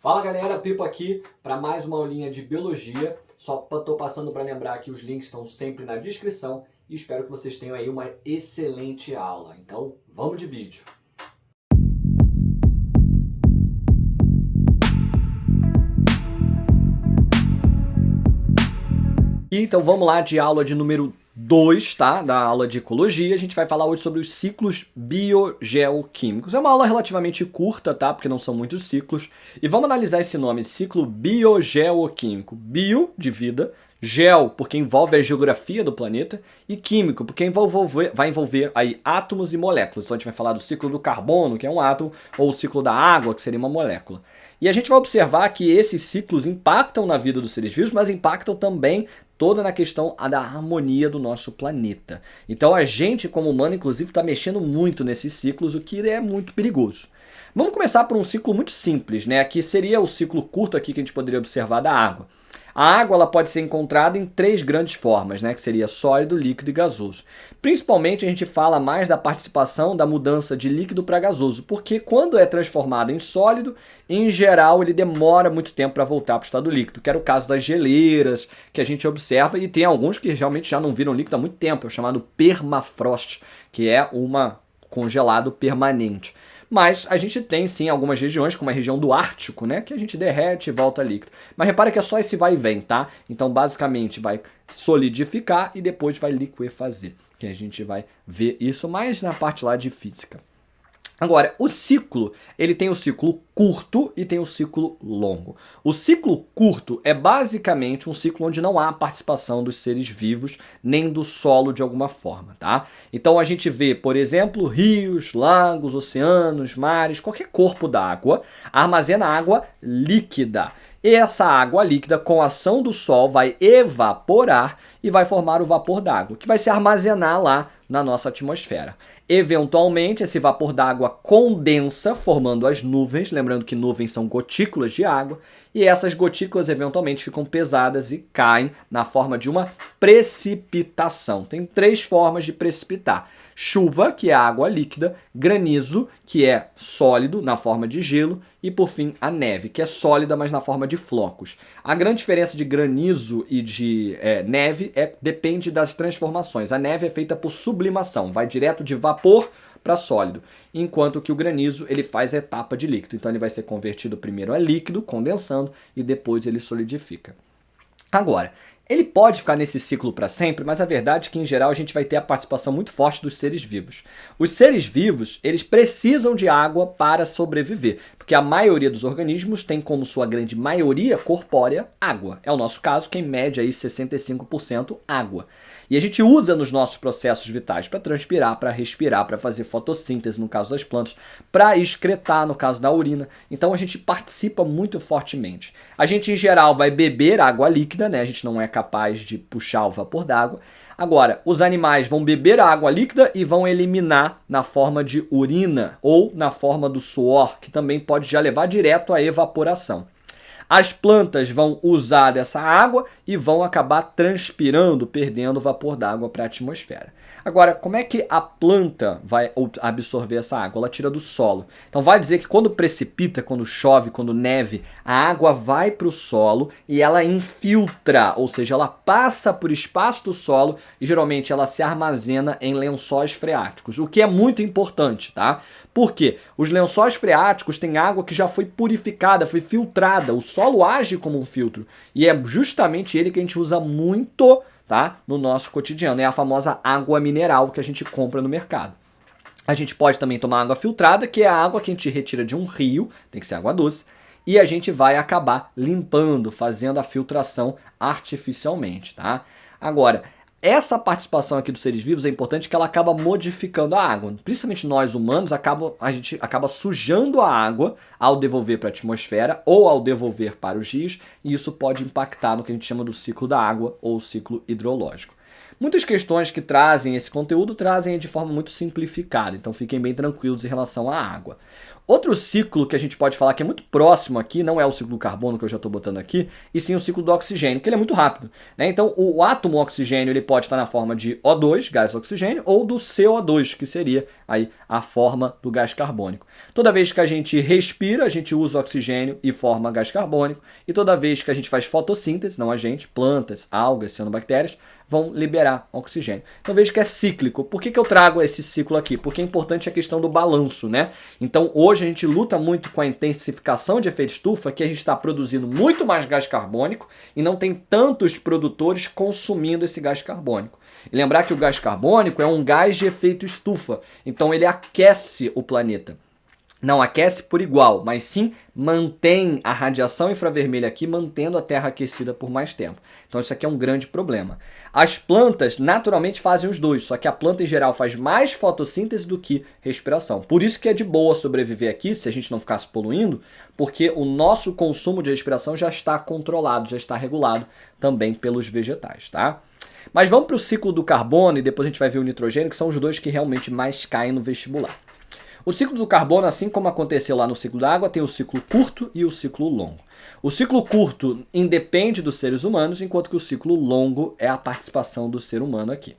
Fala galera, Pipo aqui para mais uma aulinha de biologia. Só estou passando para lembrar que os links estão sempre na descrição e espero que vocês tenham aí uma excelente aula. Então, vamos de vídeo. Então vamos lá de aula de número 2, tá? Da aula de ecologia. A gente vai falar hoje sobre os ciclos biogeoquímicos. É uma aula relativamente curta, tá? Porque não são muitos ciclos. E vamos analisar esse nome, ciclo biogeoquímico. Bio, de vida. Geo, porque envolve a geografia do planeta. E químico, porque vai envolver aí átomos e moléculas. Então a gente vai falar do ciclo do carbono, que é um átomo, ou o ciclo da água, que seria uma molécula. E a gente vai observar que esses ciclos impactam na vida dos seres vivos, mas impactam também toda na questão da harmonia do nosso planeta. Então a gente, como humano, inclusive, está mexendo muito nesses ciclos, o que é muito perigoso. Vamos começar por um ciclo muito simples, né? Que seria o ciclo curto aqui que a gente poderia observar da água. A água ela pode ser encontrada em três grandes formas, né? Que seria sólido, líquido e gasoso. Principalmente a gente fala mais da participação da mudança de líquido para gasoso, porque quando é transformado em sólido, em geral ele demora muito tempo para voltar para o estado líquido, que era o caso das geleiras, que a gente observa, e tem alguns que realmente já não viram líquido há muito tempo, é o chamado permafrost, que é uma congelado permanente. Mas a gente tem sim algumas regiões, como a região do Ártico, né, que a gente derrete e volta líquido. Mas repara que é só esse vai e vem, tá? Então basicamente vai solidificar e depois vai liquefazer. Que a gente vai ver isso mais na parte lá de física. Agora, o ciclo, ele tem o ciclo curto e tem o ciclo longo. O ciclo curto é basicamente um ciclo onde não há participação dos seres vivos, nem do solo de alguma forma, tá? Então a gente vê, por exemplo, rios, lagos, oceanos, mares, qualquer corpo d'água armazena água líquida. E essa água líquida, com a ação do sol, vai evaporar e vai formar o vapor d'água, que vai se armazenar lá na nossa atmosfera. Eventualmente, esse vapor d'água condensa, formando as nuvens, lembrando que nuvens são gotículas de água, e essas gotículas eventualmente ficam pesadas e caem na forma de uma precipitação. Tem três formas de precipitar. Chuva, que é água líquida, granizo, que é sólido na forma de gelo, e por fim a neve, que é sólida, mas na forma de flocos. A grande diferença de granizo e de neve depende das transformações. A neve é feita por sublimação, vai direto de vapor para sólido, enquanto que o granizo ele faz a etapa de líquido. Então ele vai ser convertido primeiro a líquido, condensando, e depois ele solidifica. Agora, ele pode ficar nesse ciclo para sempre, mas a verdade é que, em geral, a gente vai ter a participação muito forte dos seres vivos. Os seres vivos, eles precisam de água para sobreviver, porque a maioria dos organismos tem como sua grande maioria corpórea água. É o nosso caso, que em média aí 65% água. E a gente usa nos nossos processos vitais para transpirar, para respirar, para fazer fotossíntese, no caso das plantas, para excretar, no caso da urina. Então a gente participa muito fortemente. A gente, em geral, vai beber água líquida, né? A gente não é capaz de puxar o vapor d'água. Agora, os animais vão beber a água líquida e vão eliminar na forma de urina ou na forma do suor, que também pode já levar direto à evaporação. As plantas vão usar dessa água e vão acabar transpirando, perdendo vapor d'água para a atmosfera. Agora, como é que a planta vai absorver essa água? Ela tira do solo. Então vai dizer que quando precipita, quando chove, quando neve, a água vai para o solo e ela infiltra, ou seja, ela passa por espaço do solo e geralmente ela se armazena em lençóis freáticos, o que é muito importante, tá? Por quê? Os lençóis freáticos têm água que já foi purificada, foi filtrada. O solo age como um filtro. E é justamente ele que a gente usa muito, tá, no nosso cotidiano. É a famosa água mineral que a gente compra no mercado. A gente pode também tomar água filtrada, que é a água que a gente retira de um rio, tem que ser água doce, e a gente vai acabar limpando, fazendo a filtração artificialmente, tá? Agora, essa participação aqui dos seres vivos é importante, que ela acaba modificando a água. Principalmente nós humanos, a gente acaba sujando a água ao devolver para a atmosfera ou ao devolver para os rios, e isso pode impactar no que a gente chama do ciclo da água ou ciclo hidrológico. Muitas questões que trazem esse conteúdo trazem de forma muito simplificada, então fiquem bem tranquilos em relação à água. Outro ciclo que a gente pode falar que é muito próximo aqui, não é o ciclo do carbono que eu já estou botando aqui, e sim o ciclo do oxigênio, que ele é muito rápido, né? Então o átomo oxigênio ele pode estar na forma de O2, gás oxigênio, ou do CO2, que seria aí a forma do gás carbônico. Toda vez que a gente respira, a gente usa oxigênio e forma gás carbônico, e toda vez que a gente faz fotossíntese, não a gente, plantas, algas, cianobactérias, vão liberar oxigênio. Então veja que é cíclico. Por que eu trago esse ciclo aqui? Porque é importante a questão do balanço, né? Então hoje a gente luta muito com a intensificação de efeito estufa, que a gente está produzindo muito mais gás carbônico e não tem tantos produtores consumindo esse gás carbônico. E lembrar que o gás carbônico é um gás de efeito estufa, então ele aquece o planeta. Não aquece por igual, mas sim mantém a radiação infravermelha aqui, mantendo a Terra aquecida por mais tempo. Então isso aqui é um grande problema. As plantas naturalmente fazem os dois, só que a planta em geral faz mais fotossíntese do que respiração. Por isso que é de boa sobreviver aqui, se a gente não ficasse poluindo, porque o nosso consumo de respiração já está controlado, já está regulado também pelos vegetais, tá? Mas vamos para o ciclo do carbono e depois a gente vai ver o nitrogênio, que são os dois que realmente mais caem no vestibular. O ciclo do carbono, assim como aconteceu lá no ciclo da água, tem o ciclo curto e o ciclo longo. O ciclo curto independe dos seres humanos, enquanto que o ciclo longo é a participação do ser humano aqui.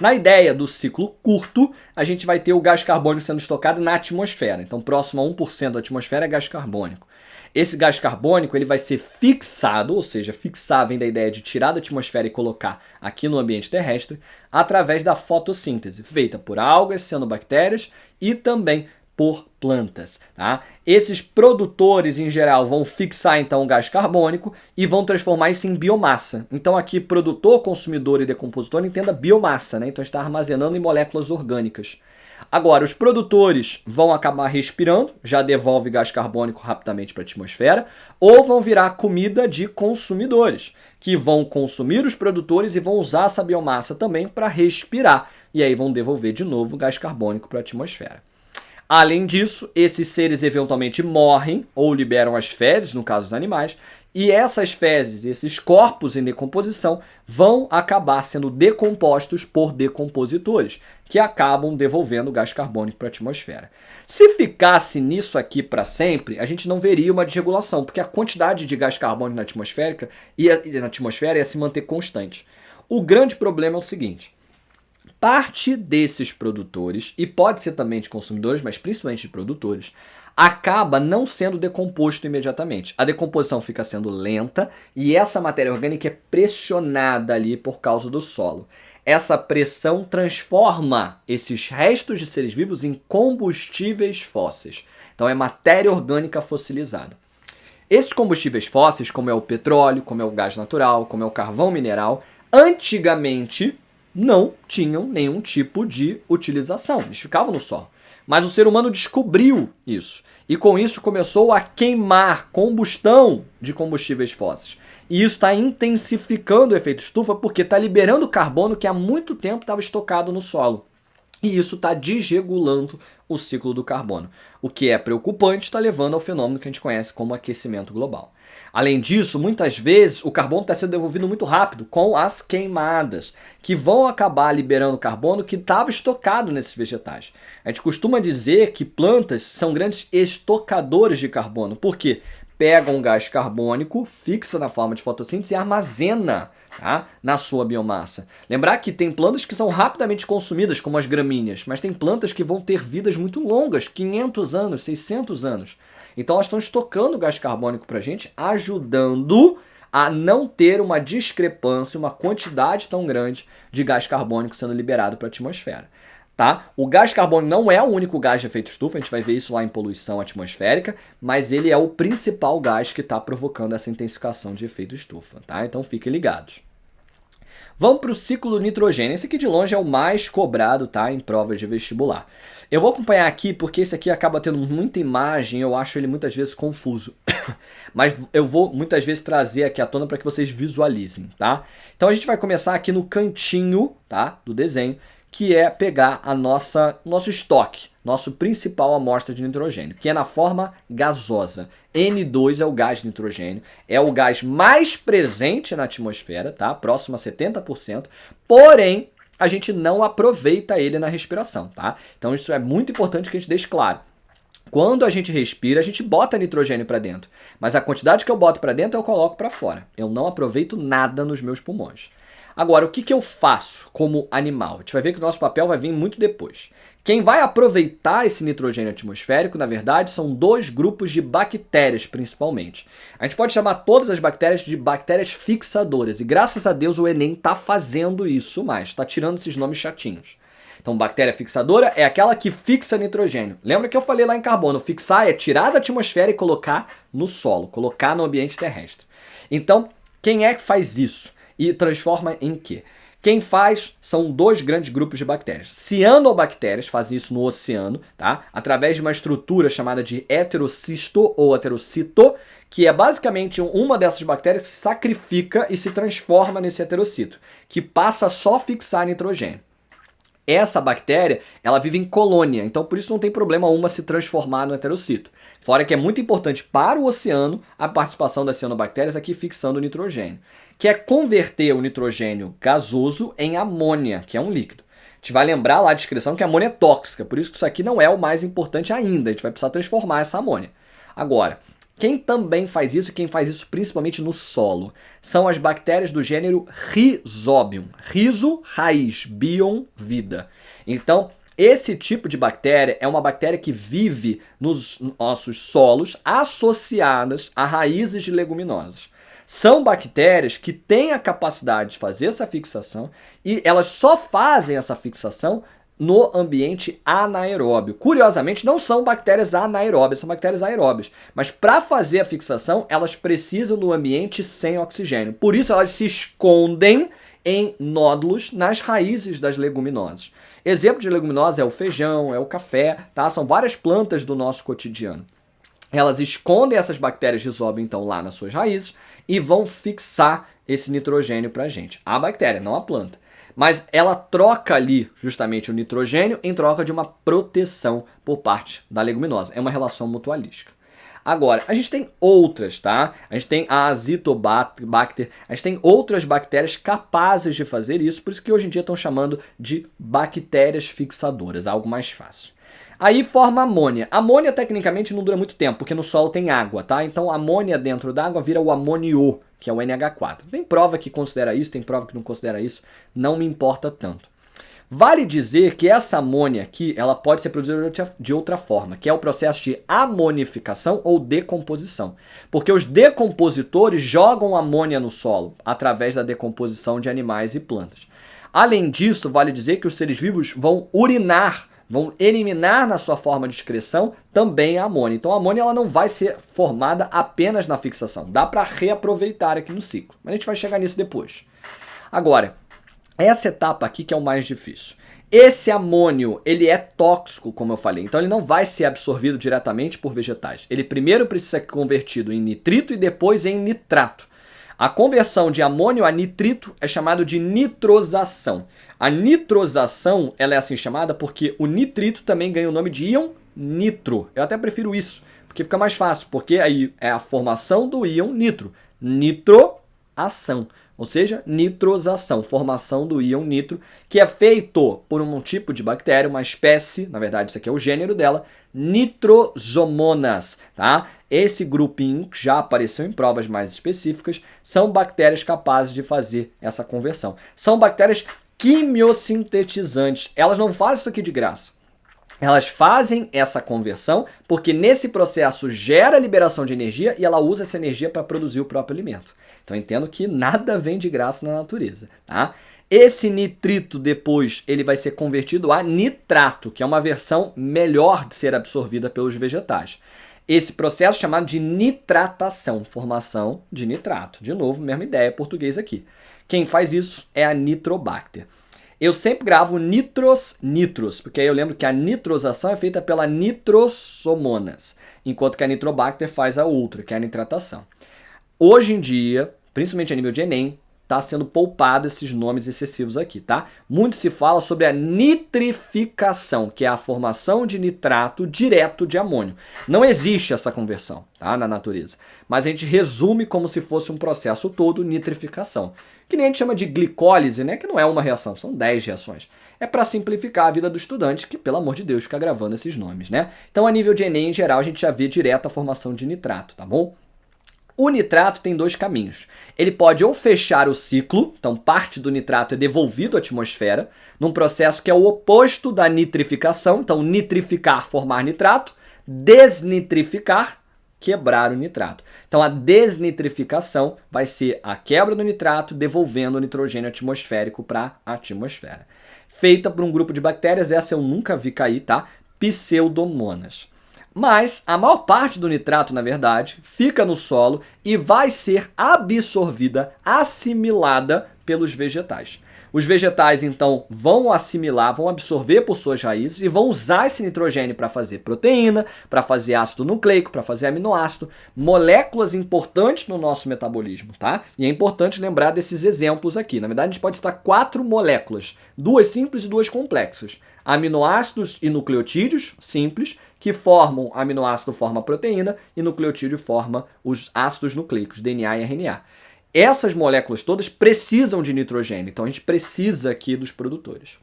Na ideia do ciclo curto, a gente vai ter o gás carbônico sendo estocado na atmosfera. Então, próximo a 1% da atmosfera é gás carbônico. Esse gás carbônico ele vai ser fixado, ou seja, fixar vem da ideia de tirar da atmosfera e colocar aqui no ambiente terrestre, através da fotossíntese, feita por algas, cianobactérias e também por plantas. Tá? Esses produtores, em geral, vão fixar então o gás carbônico e vão transformar isso em biomassa. Então aqui, produtor, consumidor e decompositor, entenda biomassa, né? Então está armazenando em moléculas orgânicas. Agora, os produtores vão acabar respirando, já devolve gás carbônico rapidamente para a atmosfera, ou vão virar comida de consumidores, que vão consumir os produtores e vão usar essa biomassa também para respirar, e aí vão devolver de novo gás carbônico para a atmosfera. Além disso, esses seres eventualmente morrem ou liberam as fezes, no caso dos animais, e essas fezes, esses corpos em decomposição, vão acabar sendo decompostos por decompositores, que acabam devolvendo gás carbônico para a atmosfera. Se ficasse nisso aqui para sempre, a gente não veria uma desregulação, porque a quantidade de gás carbônico na atmosfera ia se manter constante. O grande problema é o seguinte: parte desses produtores, e pode ser também de consumidores, mas principalmente de produtores, acaba não sendo decomposto imediatamente. A decomposição fica sendo lenta e essa matéria orgânica é pressionada ali por causa do solo. Essa pressão transforma esses restos de seres vivos em combustíveis fósseis. Então é matéria orgânica fossilizada. Esses combustíveis fósseis, como é o petróleo, como é o gás natural, como é o carvão mineral, antigamente não tinham nenhum tipo de utilização. Eles ficavam no solo. Mas o ser humano descobriu isso. E com isso começou a queimar combustão de combustíveis fósseis. E isso está intensificando o efeito estufa porque está liberando carbono que há muito tempo estava estocado no solo. E isso está desregulando o ciclo do carbono. O que é preocupante, está levando ao fenômeno que a gente conhece como aquecimento global. Além disso, muitas vezes o carbono está sendo devolvido muito rápido com as queimadas, que vão acabar liberando carbono que estava estocado nesses vegetais. A gente costuma dizer que plantas são grandes estocadores de carbono, porque pegam um gás carbônico, fixa na forma de fotossíntese e armazena, tá, na sua biomassa. Lembrar que tem plantas que são rapidamente consumidas, como as gramíneas, mas tem plantas que vão ter vidas muito longas, 500 anos, 600 anos. Então elas estão estocando gás carbônico para a gente, ajudando a não ter uma discrepância, uma quantidade tão grande de gás carbônico sendo liberado para a atmosfera. Tá? O gás carbônico não é o único gás de efeito estufa, a gente vai ver isso lá em poluição atmosférica, mas ele é o principal gás que está provocando essa intensificação de efeito estufa. Tá? Então fiquem ligados. Vamos para o ciclo do nitrogênio. Esse aqui de longe é o mais cobrado, tá, em provas de vestibular. Eu vou acompanhar aqui porque esse aqui acaba tendo muita imagem, eu acho ele muitas vezes confuso. Mas eu vou muitas vezes trazer aqui à tona para que vocês visualizem, tá? Então a gente vai começar aqui no cantinho, tá, do desenho, que é pegar a nosso estoque, nosso principal amostra de nitrogênio, que é na forma gasosa. N2 é o gás de nitrogênio, é o gás mais presente na atmosfera, tá? Próximo a 70%, porém a gente não aproveita ele na respiração, tá? Então isso é muito importante que a gente deixe claro. Quando a gente respira, a gente bota nitrogênio para dentro, mas a quantidade que eu boto para dentro eu coloco para fora. Eu não aproveito nada nos meus pulmões. Agora, o que eu faço como animal? A gente vai ver que o nosso papel vai vir muito depois. Quem vai aproveitar esse nitrogênio atmosférico, na verdade, são dois grupos de bactérias, principalmente. A gente pode chamar todas as bactérias de bactérias fixadoras, e graças a Deus o Enem está fazendo isso mais, está tirando esses nomes chatinhos. Então, bactéria fixadora é aquela que fixa nitrogênio. Lembra que eu falei lá em carbono? Fixar é tirar da atmosfera e colocar no solo, colocar no ambiente terrestre. Então, quem é que faz isso? E transforma em quê? Quem faz são dois grandes grupos de bactérias. Cianobactérias fazem isso no oceano, tá? Através de uma estrutura chamada de heterocisto ou heterocito, que é basicamente uma dessas bactérias que se sacrifica e se transforma nesse heterocito, que passa a só fixar nitrogênio. Essa bactéria, ela vive em colônia, então por isso não tem problema uma se transformar no heterocito. Fora que é muito importante para o oceano a participação das cianobactérias aqui fixando o nitrogênio, que é converter o nitrogênio gasoso em amônia, que é um líquido. A gente vai lembrar lá a descrição que a amônia é tóxica, por isso que isso aqui não é o mais importante ainda, a gente vai precisar transformar essa amônia. Agora, quem também faz isso, e quem faz isso principalmente no solo, são as bactérias do gênero Rhizobium. Rhizo, raiz, bion, vida. Então, esse tipo de bactéria é uma bactéria que vive nos nossos solos associadas a raízes de leguminosas. São bactérias que têm a capacidade de fazer essa fixação e elas só fazem essa fixação no ambiente anaeróbio. Curiosamente, não são bactérias anaeróbias, são bactérias aeróbias. Mas para fazer a fixação, elas precisam do ambiente sem oxigênio. Por isso, elas se escondem em nódulos nas raízes das leguminosas. Exemplo de leguminosa é o feijão, é o café, tá? São várias plantas do nosso cotidiano. Elas escondem essas bactérias Rhizobium, então, lá nas suas raízes e vão fixar esse nitrogênio para a gente. A bactéria, não a planta. Mas ela troca ali justamente o nitrogênio em troca de uma proteção por parte da leguminosa. É uma relação mutualística. Agora, a gente tem outras, tá? A gente tem a Azotobacter, a gente tem outras bactérias capazes de fazer isso, por isso que hoje em dia estão chamando de bactérias fixadoras, algo mais fácil. Aí forma amônia. Amônia tecnicamente não dura muito tempo, porque no solo tem água, tá? Então a amônia dentro da água vira o amonio, que é o NH4. Tem prova que considera isso, tem prova que não considera isso, não me importa tanto. Vale dizer que essa amônia aqui, ela pode ser produzida de outra forma, que é o processo de amonificação ou decomposição. Porque os decompositores jogam amônia no solo através da decomposição de animais e plantas. Além disso, vale dizer que os seres vivos vão urinar, vão eliminar na sua forma de excreção também a amônia. Então a amônia ela não vai ser formada apenas na fixação. Dá para reaproveitar aqui no ciclo. Mas a gente vai chegar nisso depois. Agora, essa etapa aqui que é o mais difícil. Esse amônio, ele é tóxico, como eu falei. Então ele não vai ser absorvido diretamente por vegetais. Ele primeiro precisa ser convertido em nitrito e depois em nitrato. A conversão de amônio a nitrito é chamada de nitrosação. A nitrosação ela é assim chamada porque o nitrito também ganha o nome de íon nitro. Eu até prefiro isso, porque fica mais fácil, porque aí é a formação do íon nitro. Nitroação, ou seja, nitrosação, formação do íon nitro, que é feito por um tipo de bactéria, uma espécie, na verdade isso aqui é o gênero dela, Nitrosomonas, tá? Esse grupinho que já apareceu em provas mais específicas, são bactérias capazes de fazer essa conversão. São bactérias quimiosintetizantes. Elas não fazem isso aqui de graça. Elas fazem essa conversão porque nesse processo gera liberação de energia e ela usa essa energia para produzir o próprio alimento. Então entendo que nada vem de graça na natureza, tá? Esse nitrito depois ele vai ser convertido a nitrato, que é uma versão melhor de ser absorvida pelos vegetais. Esse processo é chamado de nitratação, formação de nitrato. De novo, mesma ideia português aqui. Quem faz isso é a Nitrobacter. Eu sempre gravo nitros, porque aí eu lembro que a nitrosação é feita pela Nitrosomonas, enquanto que a Nitrobacter faz a outra, que é a nitratação. Hoje em dia, principalmente a nível de Enem, está sendo poupado esses nomes excessivos aqui, tá? Muito se fala sobre a nitrificação, que é a formação de nitrato direto de amônio. Não existe essa conversão, tá, na natureza. Mas a gente resume como se fosse um processo todo, nitrificação. Que nem a gente chama de glicólise, né? Que não é uma reação, são 10 reações. é para simplificar a vida do estudante, que, pelo amor de Deus, fica gravando esses nomes, né? Então, a nível de Enem, em geral, a gente já vê direto a formação de nitrato, tá bom? O nitrato tem dois caminhos. Ele pode ou fechar o ciclo, então parte do nitrato é devolvido à atmosfera, num processo que é o oposto da nitrificação, então nitrificar, formar nitrato, desnitrificar, quebrar o nitrato. Então a desnitrificação vai ser a quebra do nitrato, devolvendo o nitrogênio atmosférico para a atmosfera. Feita por um grupo de bactérias, essa eu nunca vi cair, tá? Pseudomonas. Mas a maior parte do nitrato, na verdade, fica no solo e vai ser absorvida, assimilada pelos vegetais. Os vegetais, então, vão assimilar, vão absorver por suas raízes e vão usar esse nitrogênio para fazer proteína, para fazer ácido nucleico, para fazer aminoácido, moléculas importantes no nosso metabolismo, tá? E é importante lembrar desses exemplos aqui. Na verdade, a gente pode citar 4 moléculas, 2 simples e 2 complexas. Aminoácidos e nucleotídeos simples, que formam aminoácido forma proteína e nucleotídeo forma os ácidos nucleicos, DNA e RNA. Essas moléculas todas precisam de nitrogênio, então a gente precisa aqui dos produtores.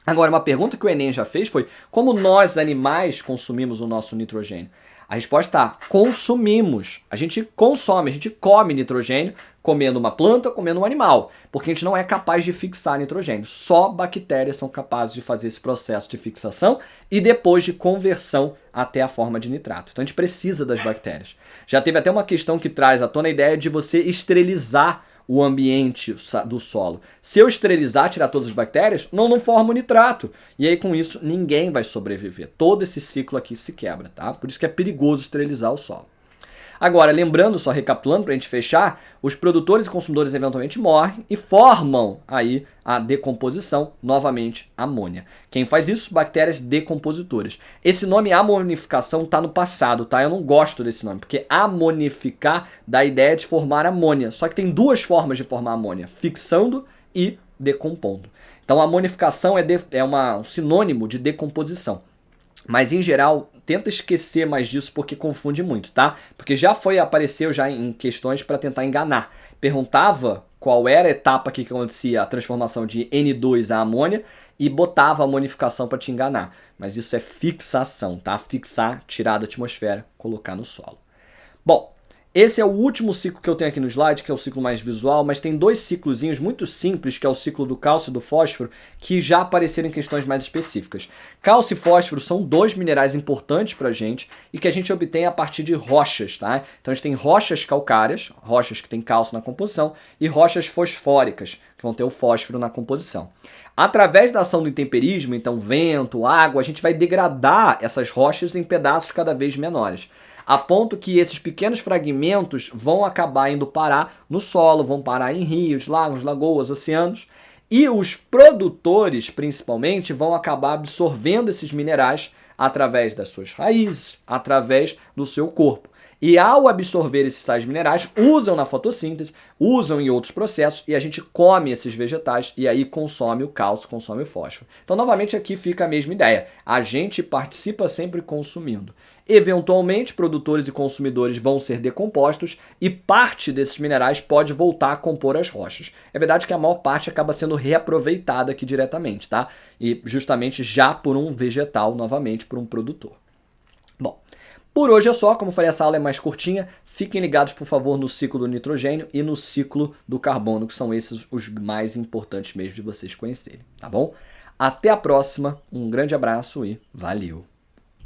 Agora, uma pergunta que o Enem já fez foi: como nós, animais, consumimos o nosso nitrogênio? A resposta está: consumimos. A gente consome, a gente come nitrogênio comendo uma planta, comendo um animal, porque a gente não é capaz de fixar nitrogênio. Só bactérias são capazes de fazer esse processo de fixação e depois de conversão até a forma de nitrato. Então a gente precisa das bactérias. Já teve até uma questão que traz à tona a ideia de você esterilizar o ambiente do solo. Se eu esterilizar, tirar todas as bactérias, não formo nitrato. E aí, com isso, ninguém vai sobreviver. Todo esse ciclo aqui se quebra, tá? Por isso que é perigoso esterilizar o solo. Agora, lembrando, só recapitulando para a gente fechar, os produtores e consumidores eventualmente morrem e formam aí a decomposição, novamente, amônia. Quem faz isso? Bactérias decompositoras. Esse nome amonificação está no passado, tá? Eu não gosto desse nome, porque amonificar dá a ideia de formar amônia. Só que tem 2 formas de formar amônia, fixando e decompondo. Então, a amonificação é um sinônimo de decomposição. Mas, em geral, tenta esquecer mais disso porque confunde muito, tá? Porque apareceu já em questões para tentar enganar. Perguntava qual era a etapa que acontecia a transformação de N2 a amônia e botava a amonificação para te enganar. Mas isso é fixação, tá? Fixar, tirar da atmosfera, colocar no solo. Bom, esse é o último ciclo que eu tenho aqui no slide, que é o ciclo mais visual, mas tem 2 ciclozinhos muito simples, que é o ciclo do cálcio e do fósforo, que já apareceram em questões mais específicas. Cálcio e fósforo são 2 minerais importantes para a gente e que a gente obtém a partir de rochas, tá? Então a gente tem rochas calcárias, rochas que têm cálcio na composição, e rochas fosfóricas, que vão ter o fósforo na composição. Através da ação do intemperismo, então vento, água, a gente vai degradar essas rochas em pedaços cada vez menores, a ponto que esses pequenos fragmentos vão acabar indo parar no solo, vão parar em rios, lagos, lagoas, oceanos, e os produtores, principalmente, vão acabar absorvendo esses minerais através das suas raízes, através do seu corpo. E ao absorver esses sais minerais, usam na fotossíntese, usam em outros processos, e a gente come esses vegetais e aí consome o cálcio, consome o fósforo. Então, novamente, aqui fica a mesma ideia. A gente participa sempre consumindo. Eventualmente, produtores e consumidores vão ser decompostos e parte desses minerais pode voltar a compor as rochas. É verdade que a maior parte acaba sendo reaproveitada aqui diretamente, tá? E justamente já por um vegetal, novamente, por um produtor. Bom, por hoje é só. Como eu falei, essa aula é mais curtinha. Fiquem ligados, por favor, no ciclo do nitrogênio e no ciclo do carbono, que são esses os mais importantes mesmo de vocês conhecerem, tá bom? Até a próxima, um grande abraço e valeu!